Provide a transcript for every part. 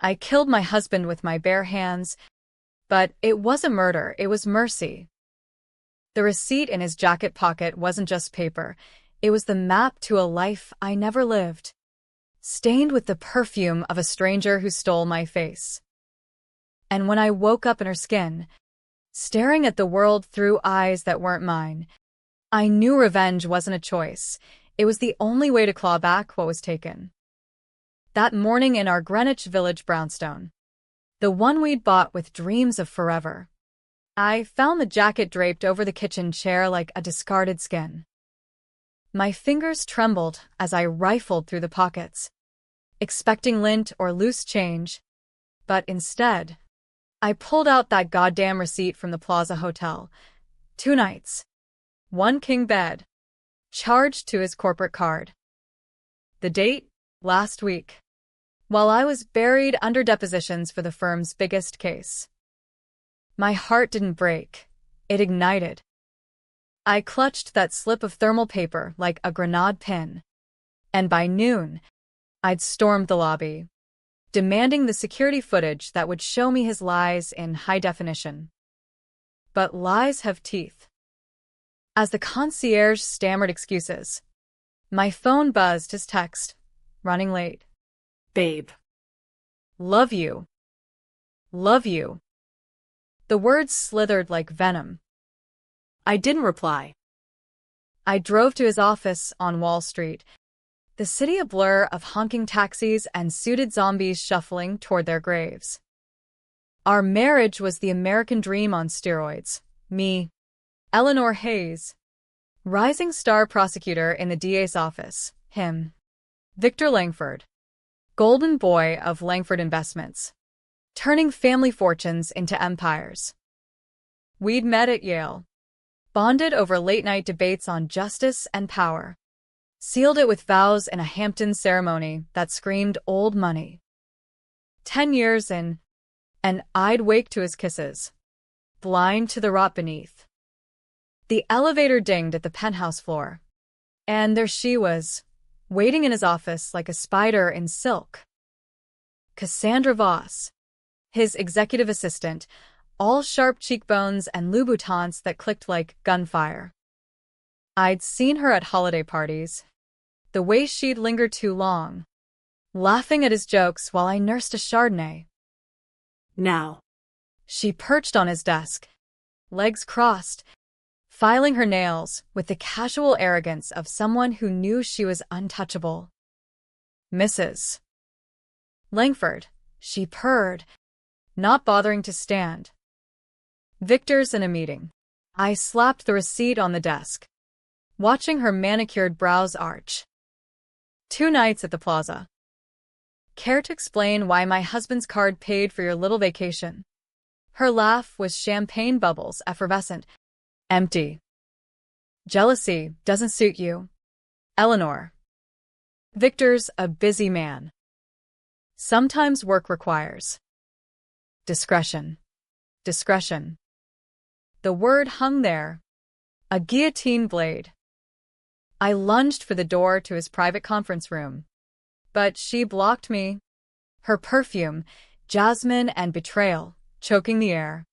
I killed my husband with my bare hands, but it wasn't murder, it was mercy. The receipt in his jacket pocket wasn't just paper, it was the map to a life I never lived, stained with the perfume of a stranger who stole my face. And when I woke up in her skin, staring at the world through eyes that weren't mine, I knew revenge wasn't a choice. It was the only way to claw back what was taken. That morning in our Greenwich Village brownstone, the one we'd bought with dreams of forever, I found the jacket draped over the kitchen chair like a discarded skin. My fingers trembled as I rifled through the pockets, expecting lint or loose change, but instead, I pulled out that goddamn receipt from the Plaza Hotel. 2 nights. 1 king bed. Charged to his corporate card. The date? Last week. While I was buried under depositions for the firm's biggest case. My heart didn't break. It ignited. I clutched that slip of thermal paper like a grenade pin. And by noon, I'd stormed the lobby, demanding the security footage that would show me his lies in high definition. But lies have teeth. As the concierge stammered excuses, my phone buzzed his text, running late. Babe. Love you. Love you. The words slithered like venom. I didn't reply. I drove to his office on Wall Street, the city a blur of honking taxis and suited zombies shuffling toward their graves. Our marriage was the American dream on steroids. Me, Eleanor Hayes, rising star prosecutor in the DA's office. Him, Victor Langford, golden boy of Langford Investments, turning family fortunes into empires. We'd met at Yale, bonded over late-night debates on justice and power, sealed it with vows in a Hampton ceremony that screamed old money. 10 years in, and I'd wake to his kisses, blind to the rot beneath. The elevator dinged at the penthouse floor, and there she was, waiting in his office like a spider in silk. Cassandra Voss, his executive assistant, all sharp cheekbones and Louboutins that clicked like gunfire. I'd seen her at holiday parties, the way she'd linger too long, laughing at his jokes while I nursed a Chardonnay. Now, she perched on his desk, legs crossed, filing her nails with the casual arrogance of someone who knew she was untouchable. Mrs. Langford, she purred, not bothering to stand. Victor's in a meeting. I slapped the receipt on the desk, watching her manicured brows arch. 2 nights at the Plaza. Care to explain why my husband's card paid for your little vacation? Her laugh was champagne bubbles, effervescent, empty. Jealousy doesn't suit you, Eleanor. Victor's a busy man. Sometimes work requires discretion. Discretion. The word hung there, a guillotine blade. I lunged for the door to his private conference room, but she blocked me, her perfume, jasmine and betrayal, choking the air.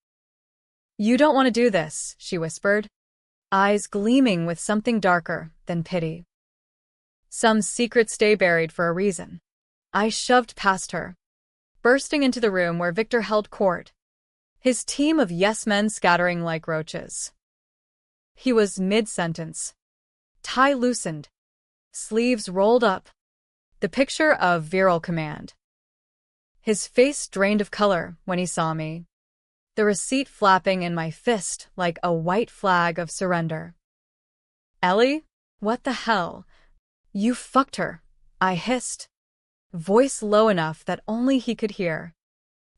You don't want to do this, she whispered, eyes gleaming with something darker than pity. Some secret stay buried for a reason. I shoved past her, bursting into the room where Victor held court, his team of yes-men scattering like roaches. He was mid-sentence, tie loosened, sleeves rolled up, the picture of virile command. His face drained of color when he saw me, the receipt flapping in my fist like a white flag of surrender. Ellie? What the hell? You fucked her, I hissed, voice low enough that only he could hear,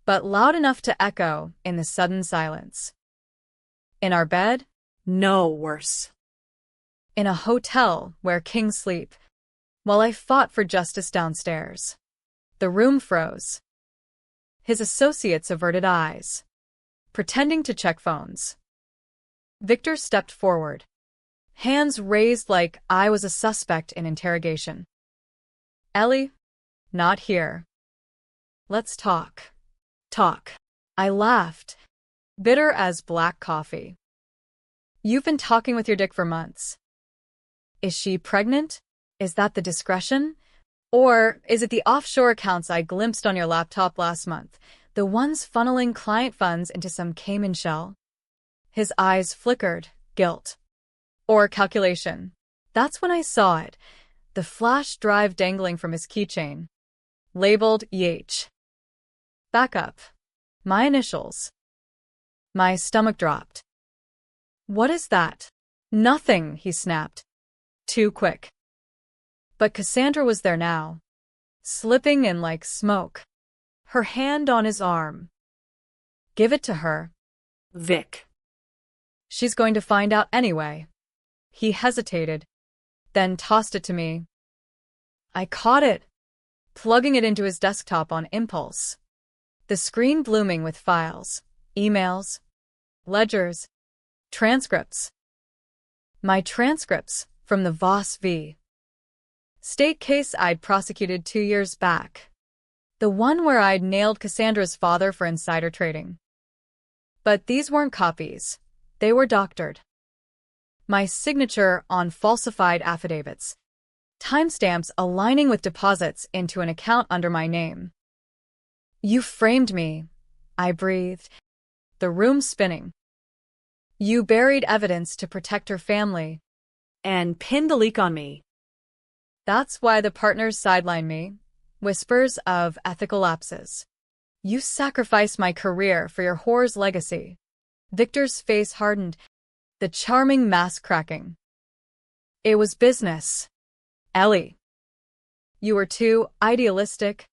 but loud enough to echo in the sudden silence. In our bed? No, worse. In a hotel where kings sleep, while I fought for justice downstairs. The room froze. His associates averted eyes, pretending to check phones. Victor stepped forward, hands raised like I was a suspect in interrogation. Ellie? Not here. Let's talk. Talk. I laughed, bitter as black coffee. You've been talking with your dick for months. Is she pregnant? Is that the discretion? Or is it the offshore accounts I glimpsed on your laptop last month, the ones funneling client funds into some Cayman shell? His eyes flickered. Guilt. Or calculation. That's when I saw it, the flash drive dangling from his keychain. Labeled EH. Backup. My initials. My stomach dropped. What is that? Nothing, he snapped. Too quick. But Cassandra was there now, slipping in like smoke, her hand on his arm. Give it to her. Vic. She's going to find out anyway. He hesitated, then tossed it to me. I caught it, plugging it into his desktop on impulse. The screen blooming with files, emails, ledgers, transcripts. My transcripts from the Voss v. State case I'd prosecuted 2 years back. The one where I'd nailed Cassandra's father for insider trading. But these weren't copies. They were doctored. My signature on falsified affidavits. Timestamps aligning with deposits into an account under my name. You framed me, I breathed, the room spinning. You buried evidence to protect her family. And pinned the leak on me. That's why the partners sidelined me. Whispers of ethical lapses. You sacrificed my career for your whore's legacy. Victor's face hardened, the charming mask cracking. It was business. Ellie. You were too idealistic,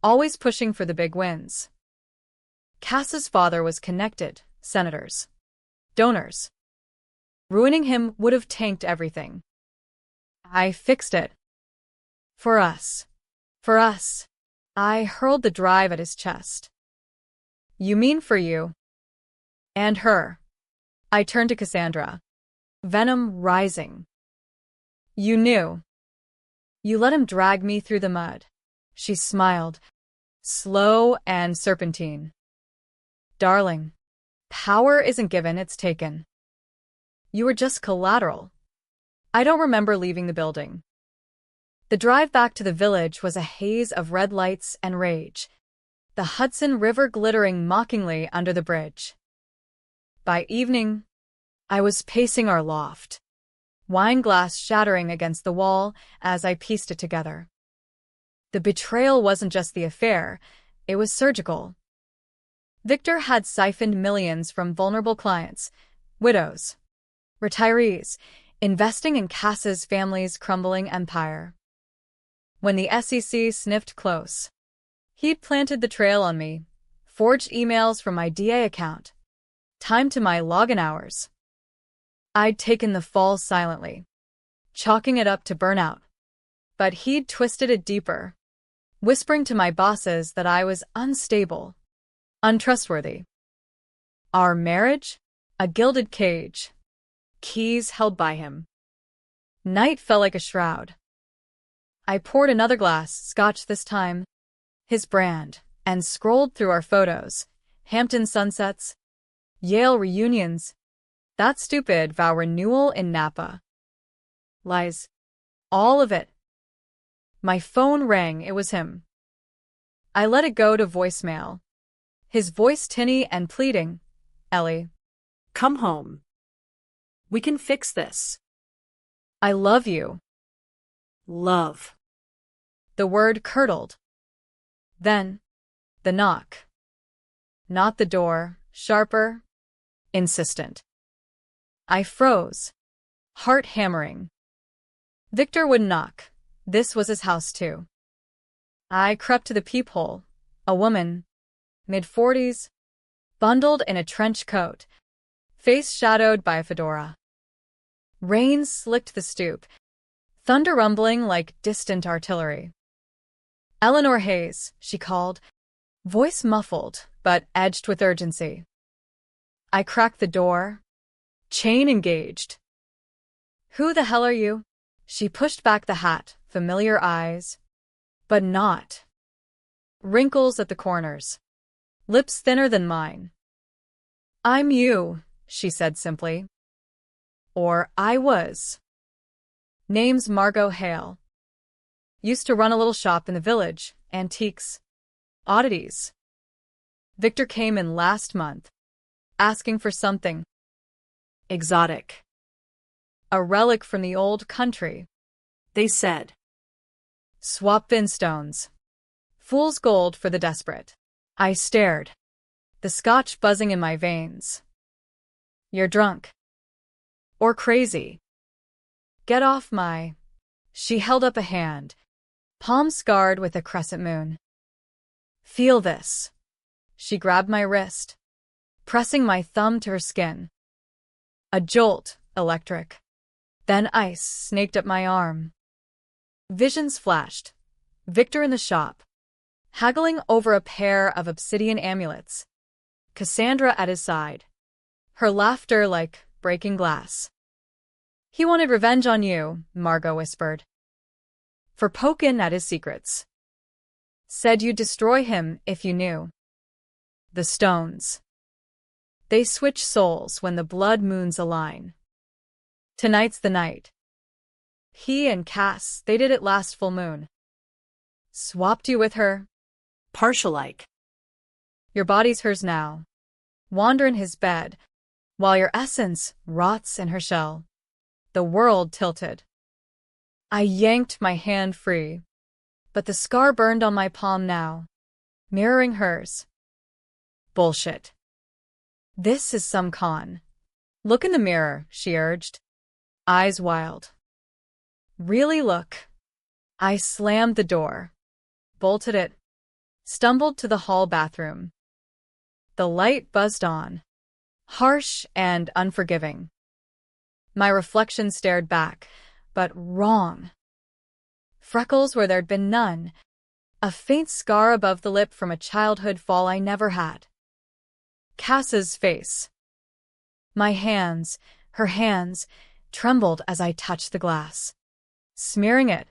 always pushing for the big wins. Cass's father was connected, senators, donors. Ruining him would have tanked everything. I fixed it. For us. For us. I hurled the drive at his chest. You mean for you? And her. I turned to Cassandra. Venom rising. You knew. You let him drag me through the mud. She smiled. Slow and serpentine. Darling. Power isn't given, it's taken. You were just collateral. I don't remember leaving the building. The drive back to the village was a haze of red lights and rage, the Hudson River glittering mockingly under the bridge. By evening, I was pacing our loft, wine glass shattering against the wall as I pieced it together. The betrayal wasn't just the affair, it was surgical. Victor had siphoned millions from vulnerable clients, widows, retirees, investing in Cass's family's crumbling empire. When the SEC sniffed close, he'd planted the trail on me, forged emails from my DA account, timed to my login hours. I'd taken the fall silently, chalking it up to burnout. But he'd twisted it deeper, whispering to my bosses that I was unstable, untrustworthy. Our marriage? A gilded cage. Keys held by him. Night fell like a shroud. I poured another glass, scotch this time, his brand, and scrolled through our photos. Hampton sunsets, Yale reunions, that stupid vow renewal in Napa. Lies. All of it. My phone rang, it was him. I let it go to voicemail. His voice tinny and pleading. Ellie. Come home. We can fix this. I love you. Love. The word curdled. Then, the knock. Not the door, sharper, insistent. I froze, heart hammering. Victor would knock. This was his house too. I crept to the peephole. A woman, mid-40s, bundled in a trench coat, face shadowed by a fedora. Rain slicked the stoop, thunder rumbling like distant artillery. Eleanor Hayes, she called, voice muffled but edged with urgency. I cracked the door, chain engaged. Who the hell are you? She pushed back the hat, familiar eyes, but not wrinkles at the corners, lips thinner than mine. I'm you, she said simply. Or I was. Name's Margot Hale. Used to run a little shop in the village, antiques, oddities. Victor came in last month, asking for something Exotic, a relic from the old country. they said. Swap stones. Fool's gold for the desperate. I stared, the scotch buzzing in my veins. You're drunk. Or crazy. Get off my... She held up a hand, palm scarred with a crescent moon. Feel this. She grabbed my wrist, pressing my thumb to her skin. A jolt, electric. Then ice snaked up my arm. Visions flashed. Victor in the shop, haggling over a pair of obsidian amulets. Cassandra at his side, her laughter like breaking glass. He wanted revenge on you, Margot whispered. For poking at his secrets. Said you'd destroy him if you knew. The stones. They switch souls when the blood moons align. Tonight's the night. He and Cass, they did it last full moon. Swapped you with her. Partial-like. Your body's hers now. Wander in his bed, while your essence rots in her shell. The world tilted. I yanked my hand free, but the scar burned on my palm now, mirroring hers. Bullshit. This is some con. Look in the mirror, she urged, eyes wild. Really look. I slammed the door, bolted it, stumbled to the hall bathroom. The light buzzed on, harsh and unforgiving. My reflection stared back, but wrong. Freckles where there'd been none, a faint scar above the lip from a childhood fall I never had. Cass's face. My hands, her hands, trembled as I touched the glass, smearing it.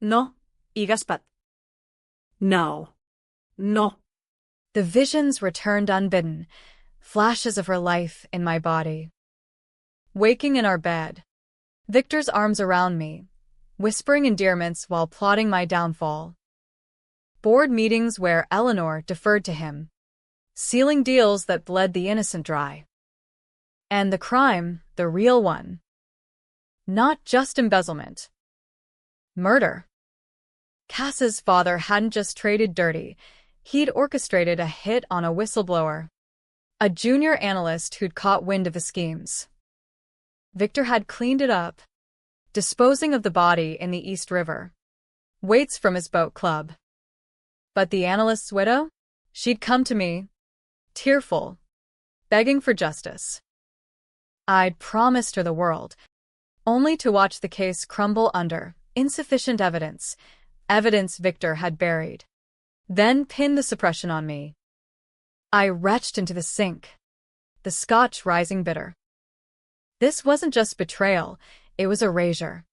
No, igaspat. No. No. The visions returned unbidden, flashes of her life in my body. Waking in our bed, Victor's arms around me, whispering endearments while plotting my downfall. Board meetings where Eleanor deferred to him, sealing deals that bled the innocent dry. And the crime, the real one. Not just embezzlement. Murder. Cass's father hadn't just traded dirty, he'd orchestrated a hit on a whistleblower. A junior analyst who'd caught wind of his schemes. Victor had cleaned it up, disposing of the body in the East River. Weights from his boat club. But the analyst's widow? She'd come to me, tearful, begging for justice. I'd promised her the world, only to watch the case crumble under insufficient evidence, evidence Victor had buried. Then pinned the suppression on me. I retched into the sink, the scotch rising bitter. This wasn't just betrayal, it was erasure.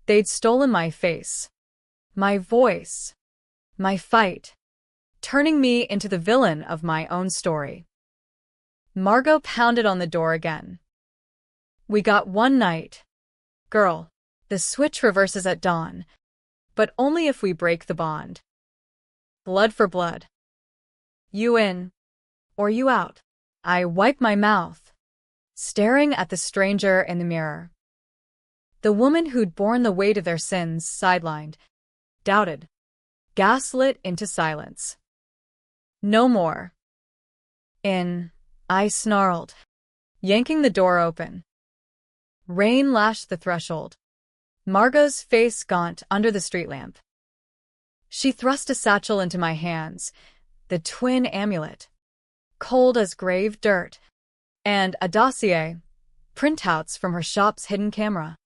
They'd stolen my face, my voice, my fight, turning me into the villain of my own story. Margot pounded on the door again. We got one night. Girl, the switch reverses at dawn, but only if we break the bond. Blood for blood. You in, or you out. I wiped my mouth, staring at the stranger in the mirror. The woman who'd borne the weight of their sins, sidelined, doubted, gaslit into silence. No more. In, I snarled, yanking the door open. Rain lashed the threshold. Margot's face gaunt under the street lamp. She thrust a satchel into my hands, the twin amulet, cold as grave dirt, and a dossier, printouts from her shop's hidden camera,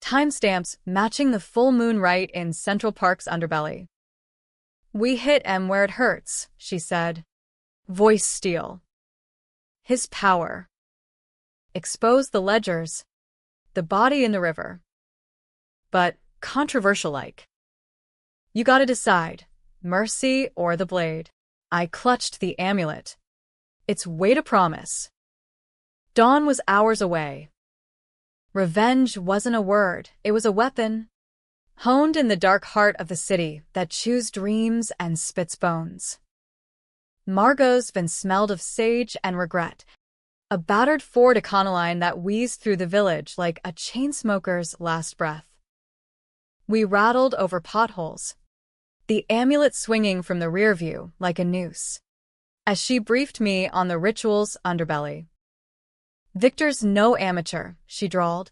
timestamps matching the full moon right in Central Park's underbelly. We hit M where it hurts, she said. Voice steel. His power. Exposed the ledgers, the body in the river. But controversial-like. You gotta decide, mercy or the blade. I clutched the amulet. Its weight a promise. Dawn was hours away. Revenge wasn't a word, it was a weapon, honed in the dark heart of the city that chews dreams and spits bones. Margot's been smelled of sage and regret, a battered Ford Econoline that wheezed through the village like a chain smoker's last breath. We rattled over potholes, the amulet swinging from the rear view like a noose, as she briefed me on the ritual's underbelly. Victor's no amateur, she drawled,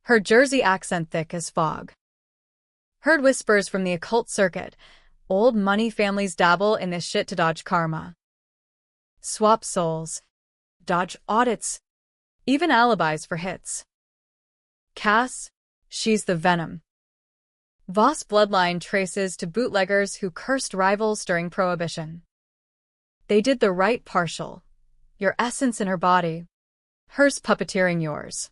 her Jersey accent thick as fog. Heard whispers from the occult circuit. Old money families dabble in this shit to dodge karma. Swap souls. Dodge audits. Even alibis for hits. Cass, she's the venom. Voss bloodline traces to bootleggers who cursed rivals during Prohibition. They did the right partial. Your essence in her body. Hers puppeteering yours.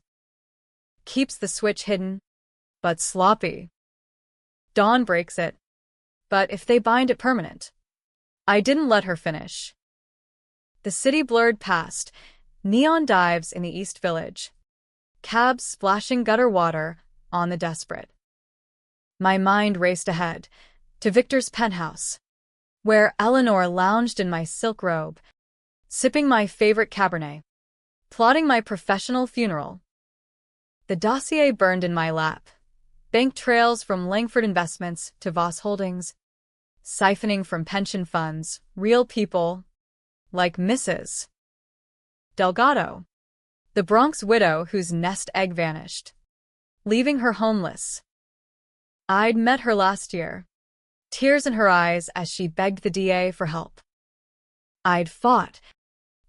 Keeps the switch hidden, but sloppy. Dawn breaks it. But if they bind it permanent. I didn't let her finish. The city blurred past, neon dives in the East Village. Cabs splashing gutter water on the desperate. My mind raced ahead, to Victor's penthouse, where Eleanor lounged in my silk robe, sipping my favorite Cabernet, plotting my professional funeral. The dossier burned in my lap. Bank trails from Langford Investments to Voss Holdings, siphoning from pension funds, real people, like Mrs. Delgado, the Bronx widow whose nest egg vanished, leaving her homeless. I'd met her last year, tears in her eyes as she begged the DA for help. I'd fought,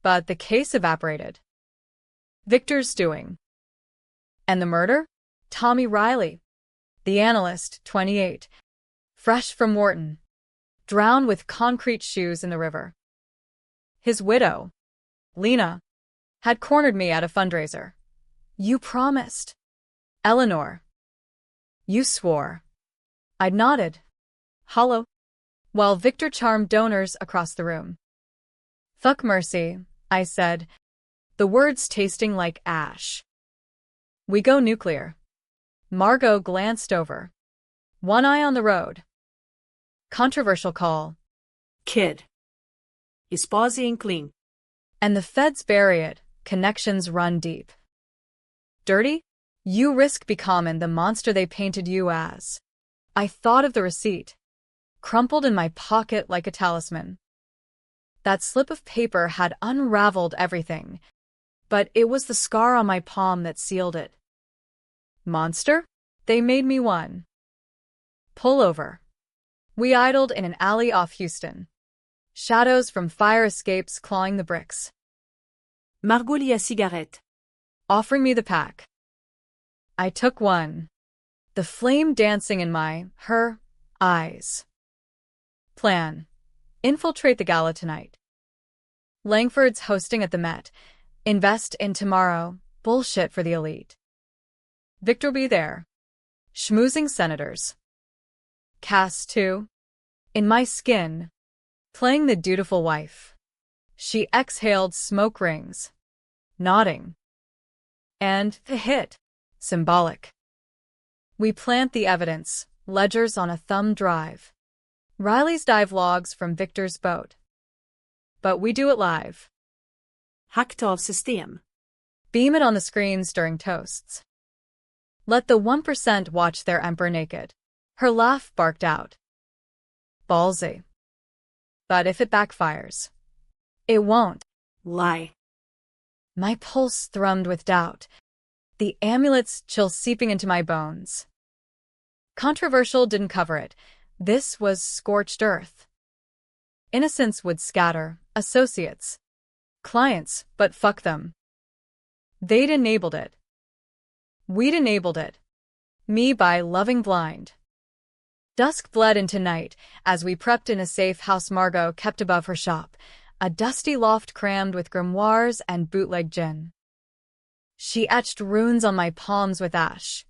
but the case evaporated. Victor's doing. And the murder? Tommy Riley, the analyst, 28, fresh from Wharton, drowned with concrete shoes in the river. His widow, Lena, had cornered me at a fundraiser. You promised. Eleanor. You swore. I'd nodded. Hollow. While Victor charmed donors across the room. Fuck mercy, I said, the words tasting like ash. We go nuclear. Margot glanced over. One eye on the road. Controversial call. Kid. Espousing clean. And the feds bury it, connections run deep. Dirty? You risk becoming the monster they painted you as. I thought of the receipt, crumpled in my pocket like a talisman. That slip of paper had unraveled everything, but it was the scar on my palm that sealed it. Monster? They made me one. Pull over. We idled in an alley off Houston. Shadows from fire escapes clawing the bricks. Margot lit a cigarette. Offering me the pack. I took one. The flame dancing in her eyes. Plan. Infiltrate the gala tonight. Langford's hosting at the Met. Invest in tomorrow. Bullshit for the elite. Victor be there. Schmoozing senators. Cass too. In my skin. Playing the dutiful wife. She exhaled smoke rings. Nodding. And the hit. Symbolic. We plant the evidence, ledgers on a thumb drive. Riley's dive logs from Victor's boat. But we do it live. Hackt av system. Beam it on the screens during toasts. Let the 1% watch their emperor naked. Her laugh barked out. Ballsy. But if it backfires, it won't. Lie. My pulse thrummed with doubt, the amulet's chill seeping into my bones. Controversial didn't cover it. This was scorched earth. Innocents would scatter, associates, clients, but fuck them. They'd enabled it. We'd enabled it. Me by loving blind. Dusk bled into night as we prepped in a safe house Margot kept above her shop, a dusty loft crammed with grimoires and bootleg gin. She etched runes on my palms with ash,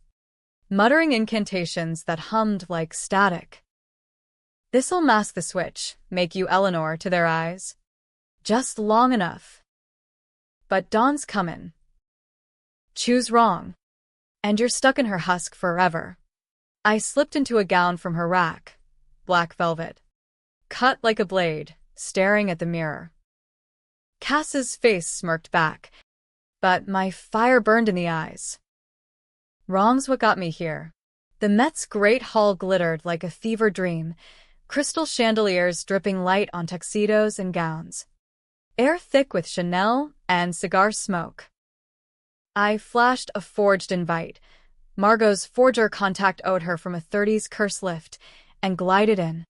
muttering incantations that hummed like static. This'll mask the switch, make you Eleanor to their eyes. Just long enough. But Dawn's comin'. Choose wrong. And you're stuck in her husk forever. I slipped into a gown from her rack. Black velvet. Cut like a blade, staring at the mirror. Cass's face smirked back, but my fire burned in the eyes. Wrong's what got me here. The Met's great hall glittered like a fever dream, crystal chandeliers dripping light on tuxedos and gowns. Air thick with Chanel and cigar smoke. I flashed a forged invite. Margot's forger contact owed her from a 30s curse lift, and glided in,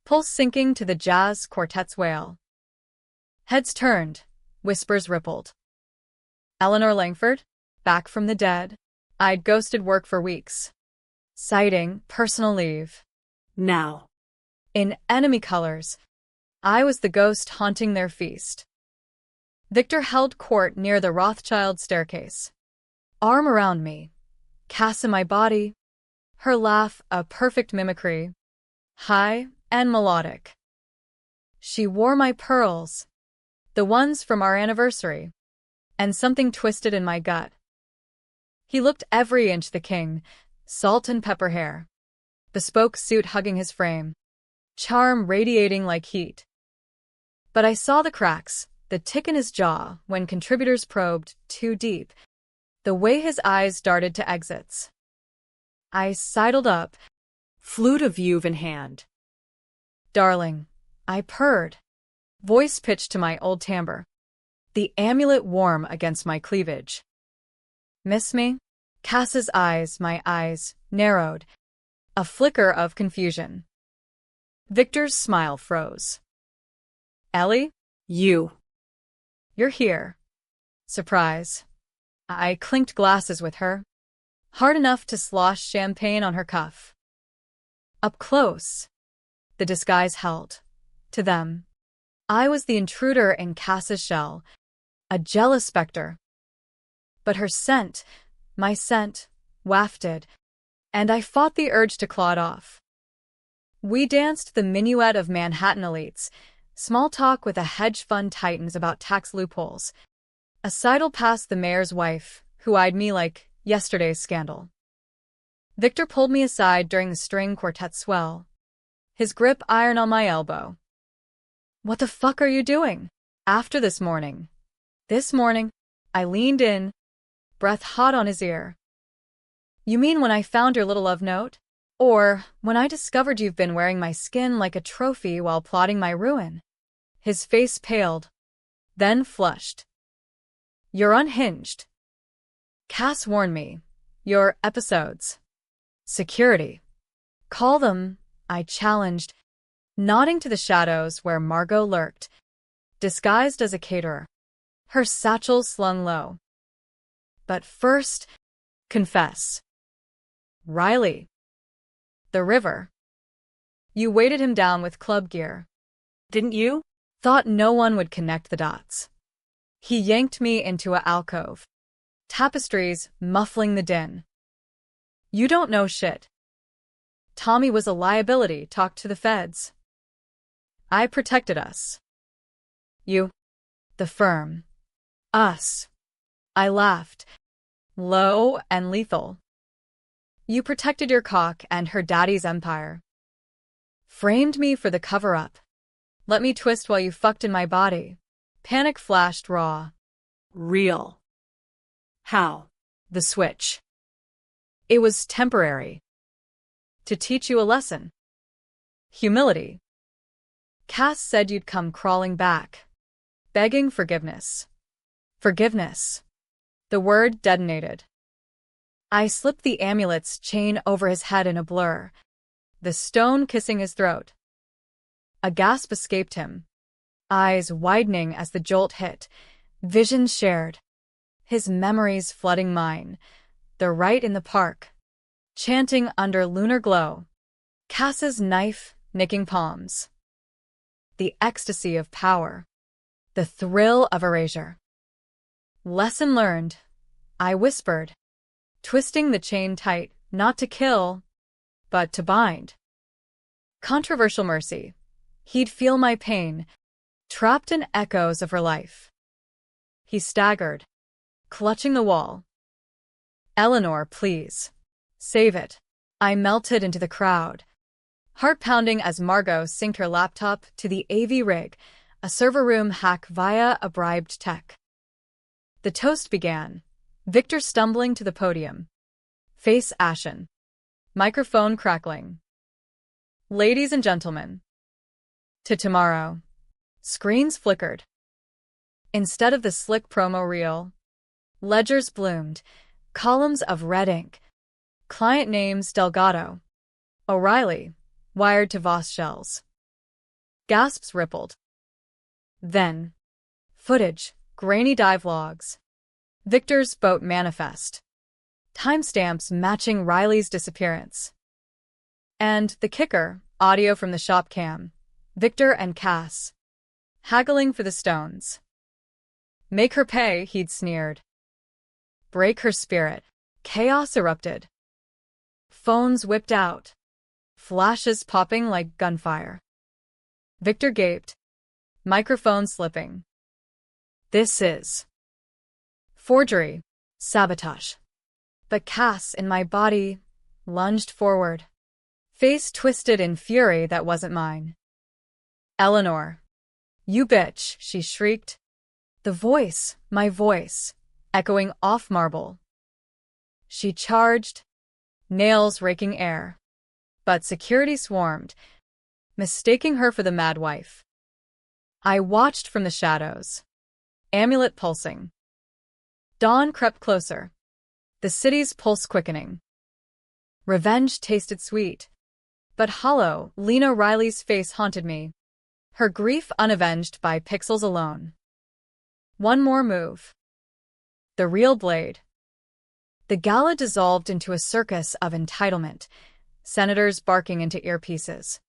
pulse sinking to the jazz quartet's wail. Heads turned, whispers rippled. Eleanor Langford, back from the dead. I'd ghosted work for weeks. Citing personal leave. Now. In enemy colors, I was the ghost haunting their feast. Victor held court near the Rothschild staircase. Arm around me. Cass in my body. Her laugh a perfect mimicry. High and melodic. She wore my pearls. The ones from our anniversary. And something twisted in my gut. He looked every inch the king, salt and pepper hair. Bespoke suit hugging his frame. Charm radiating like heat. But I saw the cracks, the tick in his jaw when contributors probed too deep, the way his eyes darted to exits. I sidled up, Flute of Youve in hand. Darling, I purred, voice pitched to my old timbre. The amulet warm against my cleavage. Miss me? Cass's eyes, my eyes, narrowed. A flicker of confusion. Victor's smile froze. Ellie? You. You're here. Surprise. I clinked glasses with her. Hard enough to slosh champagne on her cuff. Up close. The disguise held. To them. I was the intruder in Cass's shell. A jealous specter. But her scent, my scent, wafted, and I fought the urge to claw it off. We danced the minuet of Manhattan elites, small talk with a hedge fund titans about tax loopholes. A sidle past the mayor's wife, who eyed me like yesterday's scandal. Victor pulled me aside during the string quartet swell. His grip iron on my elbow. What the fuck are you doing? After this morning. This morning, I leaned in, breath hot on his ear. You mean when I found your little love note? Or when I discovered you've been wearing my skin like a trophy while plotting my ruin? His face paled, then flushed. You're unhinged. Cass warned me. Your episodes. Security. Call them, I challenged, nodding to the shadows where Margot lurked, disguised as a caterer, her satchel slung low. But first, confess. Riley. The river. You weighted him down with club gear. Didn't you? Thought no one would connect the dots. He yanked me into a alcove. Tapestries muffling the din. You don't know shit. Tommy was a liability, talked to the feds. I protected us. You. The firm. Us. I laughed. Low and lethal. You protected your cock and her daddy's empire. Framed me for the cover-up. Let me twist while you fucked in my body. Panic flashed raw. Real. How? The switch. It was temporary. To teach you a lesson. Humility. Cass said you'd come crawling back. Begging forgiveness. Forgiveness. The word detonated. I slipped the amulet's chain over his head in a blur, the stone kissing his throat. A gasp escaped him, eyes widening as the jolt hit, visions shared, his memories flooding mine, the rite in the park, chanting under lunar glow, Cass's knife nicking palms. The ecstasy of power, the thrill of erasure. Lesson learned, I whispered, twisting the chain tight, not to kill, but to bind. Controversial mercy. He'd feel my pain, trapped in echoes of her life. He staggered, clutching the wall. Eleanor, please. Save it. I melted into the crowd, heart pounding as Margot synced her laptop to the AV rig, a server room hack via a bribed tech. The toast began, Victor stumbling to the podium, face ashen, microphone crackling. Ladies and gentlemen, to tomorrow. Screens flickered. Instead of the slick promo reel, ledgers bloomed, columns of red ink. Client names Delgado, O'Reilly, wired to Voss shells. Gasps rippled. Then, footage, grainy dive logs. Victor's boat manifest. Timestamps matching Riley's disappearance. And the kicker, audio from the shop cam. Victor and Cass, haggling for the stones. Make her pay, he'd sneered. Break her spirit. Chaos erupted. Phones whipped out, flashes popping like gunfire. Victor gaped, microphone slipping. This is forgery, sabotage. But Cass, in my body, lunged forward, face twisted in fury that wasn't mine. Eleanor, you bitch, she shrieked. The voice, my voice, echoing off marble. She charged, nails raking air. But security swarmed, mistaking her for the mad wife. I watched from the shadows, amulet pulsing. Dawn crept closer, the city's pulse quickening. Revenge tasted sweet, but hollow. Lena Riley's face haunted me, her grief unavenged by pixels alone. One more move. The real blade. The gala dissolved into a circus of entitlement, senators barking into earpieces,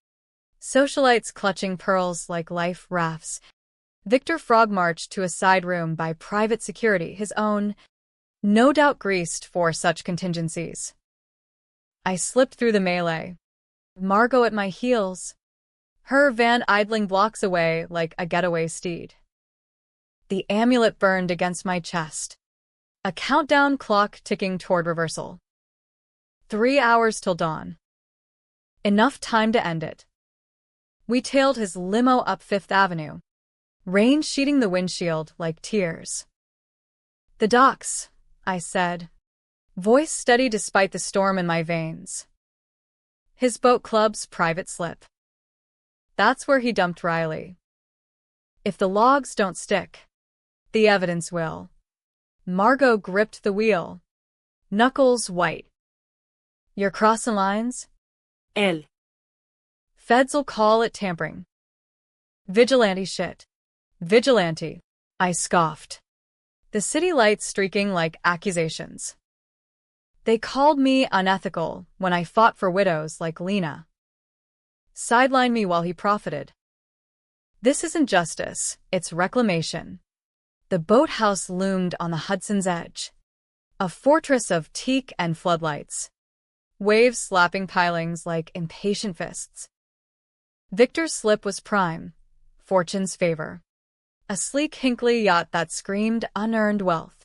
socialites clutching pearls like life rafts. Victor Frog marched to a side room by private security, his own, no doubt greased for such contingencies. I slipped through the melee, Margot at my heels, her van idling blocks away like a getaway steed. The amulet burned against my chest, a countdown clock ticking toward reversal. 3 hours till dawn. Enough time to end it. We tailed his limo up Fifth Avenue, rain sheeting the windshield like tears. The docks, I said, voice steady despite the storm in my veins. His boat club's private slip. That's where he dumped Riley. If the logs don't stick, the evidence will. Margot gripped the wheel, knuckles white. You're crossing lines? Feds'll call it tampering. Vigilante shit. Vigilante, I scoffed. The city lights streaking like accusations. They called me unethical when I fought for widows like Lena. Sidelined me while he profited. This isn't justice, it's reclamation. The boathouse loomed on the Hudson's edge, a fortress of teak and floodlights, waves slapping pilings like impatient fists. Victor's slip was prime, fortune's favor, a sleek Hinkley yacht that screamed unearned wealth.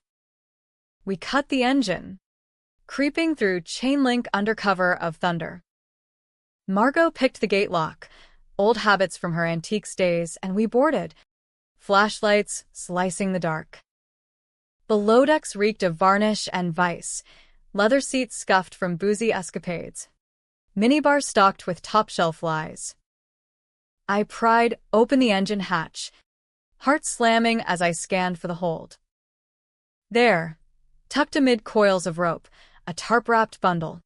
We cut the engine, creeping through chain-link under cover of thunder. Margot picked the gate lock, old habits from her antiques days, and we boarded, flashlights slicing the dark. Below decks reeked of varnish and vice, leather seats scuffed from boozy escapades, minibar stocked with top-shelf lies. I pried open the engine hatch, heart slamming as I scanned for the hold. There, tucked amid coils of rope, a tarp-wrapped bundle,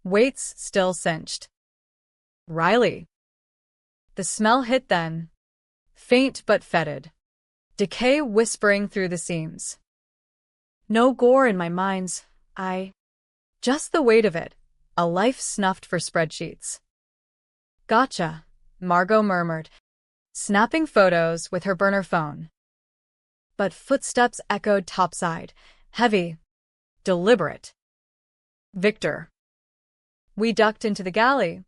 weights still cinched. Riley. The smell hit then, faint but fetid, decay whispering through the seams. No gore in my mind's eye, just the weight of it, a life snuffed for spreadsheets. Gotcha, Margot murmured, snapping photos with her burner phone. But footsteps echoed topside, heavy, deliberate. Victor. We ducked into the galley,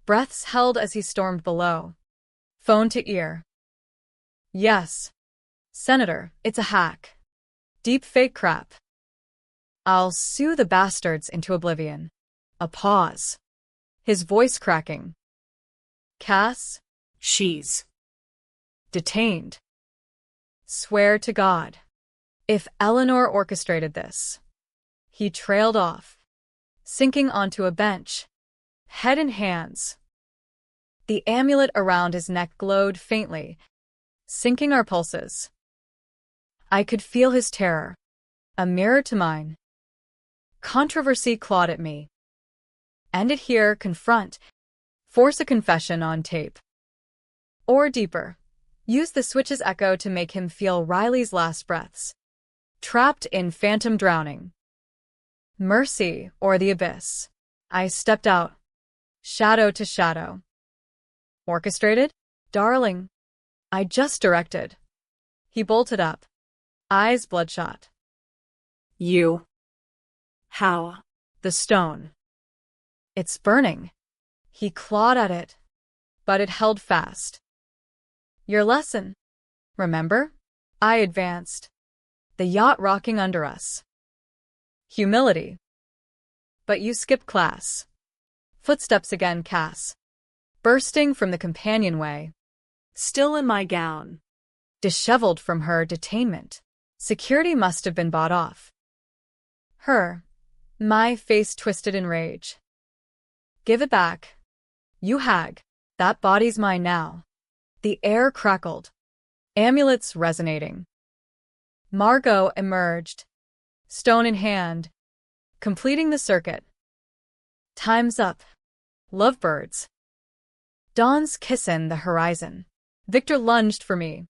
Breaths held as he stormed below. Phone to ear. Yes. Senator, it's a hack. Deep fake crap. I'll sue the bastards into oblivion. A pause. His voice cracking. Cass? She's Detained. Swear to God. If Eleanor orchestrated this. He trailed off, sinking onto a bench, head in hands. The amulet around his neck glowed faintly, syncing our pulses. I could feel his terror, a mirror to mine. Controversy clawed at me. End it here, confront, force a confession on tape. Or deeper, use the switch's echo to make him feel Riley's last breaths. Trapped in phantom drowning. Mercy or the abyss. I stepped out, shadow to shadow. Orchestrated? Darling. I just directed. He bolted up, eyes bloodshot. You. How? The stone. It's burning. He clawed at it, but it held fast. Your lesson. Remember? I advanced, the yacht rocking under us. Humility. But you skipped class. Footsteps again, Cass. Bursting from the companionway. Still in my gown. Disheveled from her detainment. Security must have been bought off. Her. My face twisted in rage. Give it back. You hag. That body's mine now. The air crackled. Amulets resonating. Margot emerged, stone in hand, completing the circuit. Time's up. Lovebirds. Dawn's kissin' the horizon. Victor lunged for me,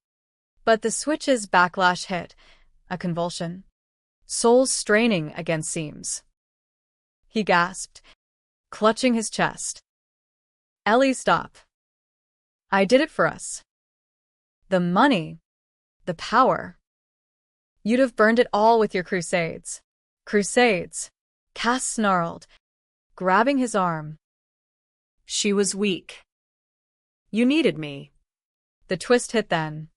but the switch's backlash hit, a convulsion. Souls straining against seams. He gasped, clutching his chest. Ellie, stop. I did it for us. The money. The power. You'd have burned it all with your crusades. Crusades. Cass snarled, grabbing his arm. She was weak. You needed me. The twist hit then,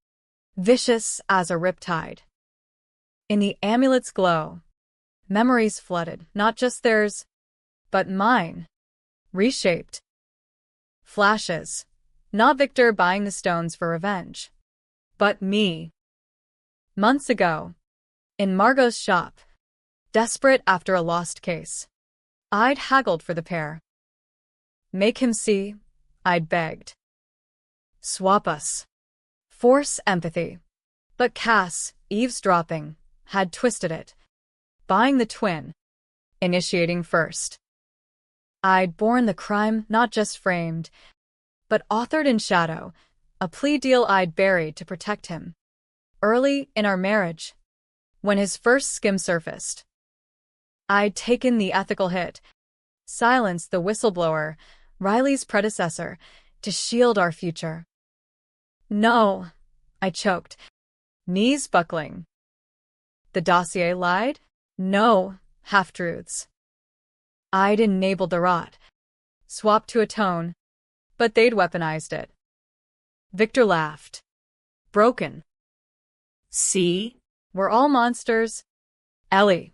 vicious as a riptide. In the amulet's glow, memories flooded, not just theirs, but mine. Reshaped. Flashes. Not Victor buying the stones for revenge, but me. Months ago, in Margot's shop, desperate after a lost case, I'd haggled for the pair. Make him see, I'd begged. Swap us. Force empathy. But Cass, eavesdropping, had twisted it. Buying the twin. Initiating first. I'd borne the crime, not just framed, but authored in shadow, a plea deal I'd buried to protect him. Early in our marriage, when his first skim surfaced. I'd taken the ethical hit, silenced the whistleblower, Riley's predecessor, to shield our future. No, I choked, knees buckling. The dossier lied? No, half-truths. I'd enabled the rot, swapped to atone, but they'd weaponized it. Victor laughed. Broken. See? We're all monsters. Ellie.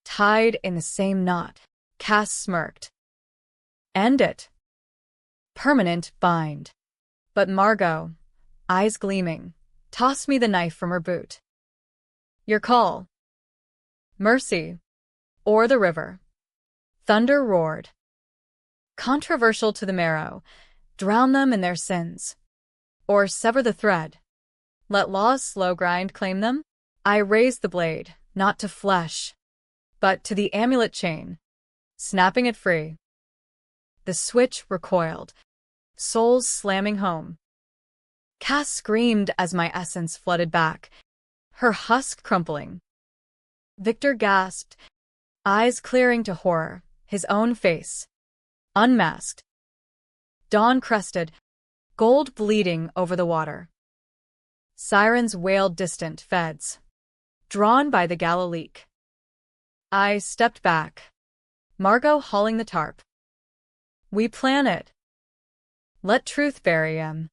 Tied in the same knot. Cass smirked. End it. Permanent bind. But Margot, eyes gleaming, tossed me the knife from her boot. Your call. Mercy. Or the river. Thunder roared. Controversial to the marrow. Drown them in their sins. Or sever the thread. Let law's slow grind claim them? I raised the blade, not to flesh, but to the amulet chain, snapping it free. The switch recoiled, souls slamming home. Cass screamed as my essence flooded back, her husk crumpling. Victor gasped, eyes clearing to horror, his own face, unmasked. Dawn crested, gold bleeding over the water. Sirens wailed distant feds, drawn by the Galileak. I stepped back, Margot hauling the tarp. We plan it, Let truth bury him.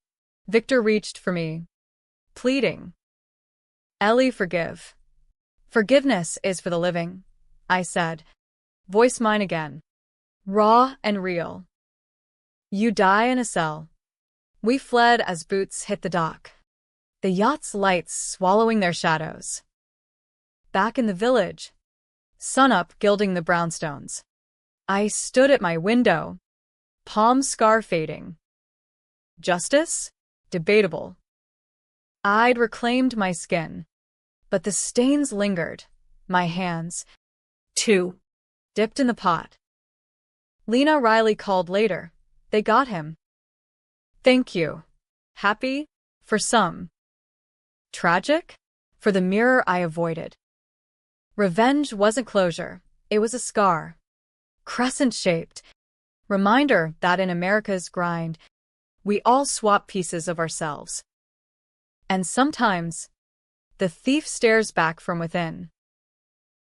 Victor reached for me, pleading. Ellie, forgive. Forgiveness is for the living, I said, voice mine again, raw and real. You die in a cell. We fled as boots hit the dock, the yacht's lights swallowing their shadows. Back in the village, sunup gilding the brownstones. I stood at my window, palm scar fading. Justice? Debatable. I'd reclaimed my skin, but the stains lingered, my hands, too, dipped in the pot. Lena Riley called later. They got him. Thank you. Happy? For some. Tragic? For the mirror I avoided. Revenge wasn't closure. It was a scar. Crescent-shaped. Reminder that in America's grind, we all swap pieces of ourselves. And sometimes, the thief stares back from within.